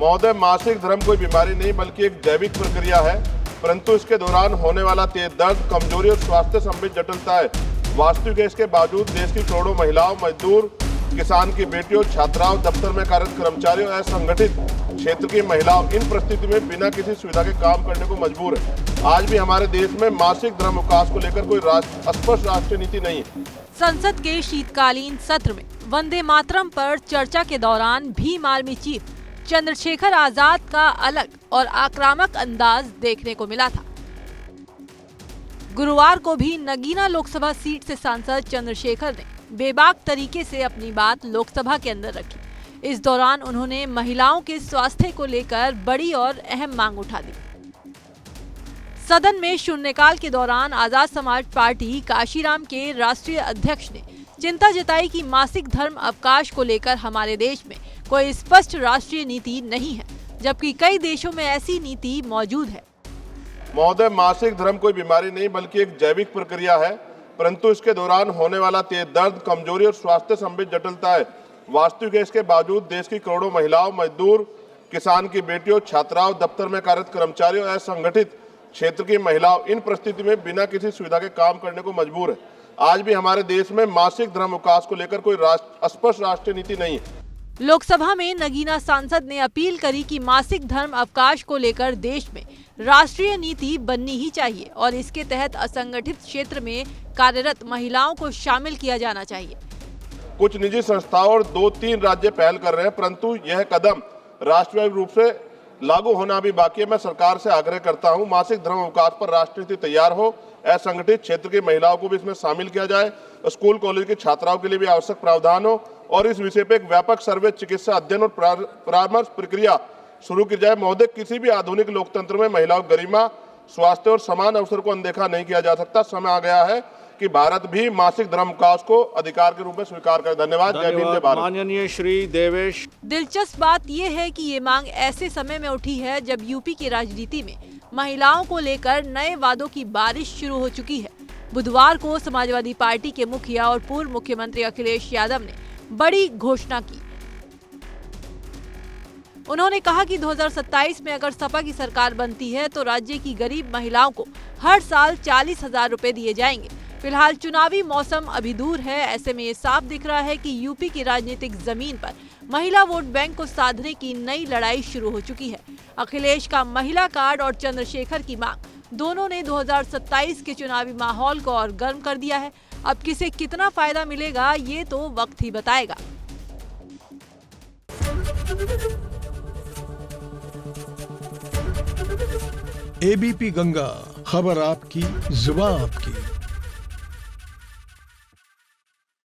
महोदय, मासिक धर्म कोई बीमारी नहीं बल्कि एक जैविक प्रक्रिया है, परंतु इसके दौरान होने वाला तेज दर्द, कमजोरी और स्वास्थ्य संबंधित जटिलताएं वास्तविक है। इसके बावजूद देश की करोड़ों महिलाओं, मजदूर, किसान की बेटियों, छात्राओं, दफ्तर में कार्यरत कर्मचारियों, असंगठित क्षेत्र की महिलाओं इन परिस्थिति में बिना किसी सुविधा के काम करने को मजबूर है। आज भी हमारे देश में मासिक धर्म अवकाश को लेकर कोई स्पष्ट राष्ट्रीय नीति नहीं है। संसद के शीतकालीन सत्र में वंदे मातरम पर चर्चा के दौरान भीम आर्मी चीफ चंद्रशेखर आजाद का अलग और आक्रामक अंदाज देखने को मिला था। गुरुवार को भी नगीना लोकसभा सीट से सांसद चंद्रशेखर ने बेबाक तरीके से अपनी बात लोकसभा के अंदर रखी। इस दौरान उन्होंने महिलाओं के स्वास्थ्य को लेकर बड़ी और अहम मांग उठा दी। सदन में शून्यकाल के दौरान आजाद समाज पार्टी काशीराम के राष्ट्रीय अध्यक्ष ने चिंता जताई कि मासिक धर्म अवकाश को लेकर हमारे देश में कोई स्पष्ट राष्ट्रीय नीति नहीं है, जबकि कई देशों में ऐसी नीति मौजूद है। महोदय, मासिक धर्म कोई बीमारी नहीं बल्कि एक जैविक प्रक्रिया है, परंतु इसके दौरान होने वाला तेज दर्द, कमजोरी और स्वास्थ्य संबंधित जटिलताएं वास्तविक है। इसके बावजूद देश की करोड़ों महिलाओं, मजदूर, किसान की बेटियों, छात्राओं, दफ्तर में कार्यरत कर्मचारियों, असंगठित क्षेत्र की महिलाओं इन परिस्थिति में बिना किसी सुविधा के काम करने को मजबूर है। आज भी हमारे देश में मासिक धर्म अवकाश को लेकर कोई स्पष्ट राष्ट्रीय नीति नहीं है। लोकसभा में नगीना सांसद ने अपील करी कि मासिक धर्म अवकाश को लेकर देश में राष्ट्रीय नीति बननी ही चाहिए और इसके तहत असंगठित क्षेत्र में कार्यरत महिलाओं को शामिल किया जाना चाहिए। कुछ निजी संस्थाओं और 2-3 राज्य पहल कर रहे हैं, परंतु यह कदम राष्ट्रव्यापी रूप से लागू होना भी बाकी है। मैं सरकार से आग्रह करता हूं, मासिक धर्म अवकाश पर राष्ट्रीय नीति तैयार हो, असंगठित क्षेत्र की महिलाओं को भी इसमें शामिल किया जाए, स्कूल कॉलेज की छात्राओं के लिए भी आवश्यक प्रावधान हो और इस विषय पे एक व्यापक सर्वे, चिकित्सा अध्ययन और परामर्श प्रक्रिया शुरू की जाए। महोदय, किसी भी आधुनिक लोकतंत्र में महिलाओं की गरिमा, स्वास्थ्य और समान अवसर को अनदेखा नहीं किया जा सकता। समय आ गया है कि भारत भी मासिक धर्म अवकाश को अधिकार के रूप में स्वीकार करे। धन्यवाद। जय भीम, जय भारत। माननीय श्री देवेश। दिलचस्प बात यह है कि ये मांग ऐसे समय में उठी है जब यूपी की राजनीति में महिलाओं को लेकर नए वादों की बारिश शुरू हो चुकी है। बुधवार को समाजवादी पार्टी के मुखिया और पूर्व मुख्यमंत्री अखिलेश यादव ने बड़ी घोषणा की। उन्होंने कहा कि 2027 में अगर सपा की सरकार बनती है तो राज्य की गरीब महिलाओं को हर साल 40,000 रुपए दिए जाएंगे। फिलहाल चुनावी मौसम अभी दूर है, ऐसे में ये साफ दिख रहा है कि यूपी की राजनीतिक जमीन पर महिला वोट बैंक को साधने की नई लड़ाई शुरू हो चुकी है। अखिलेश का महिला कार्ड और चंद्रशेखर की मांग दोनों ने 2027 के चुनावी माहौल को और गर्म कर दिया है। अब किसे कितना फायदा मिलेगा ये तो वक्त ही बताएगा। एबीपी गंगा, खबर आपकी, जुबान आपकी।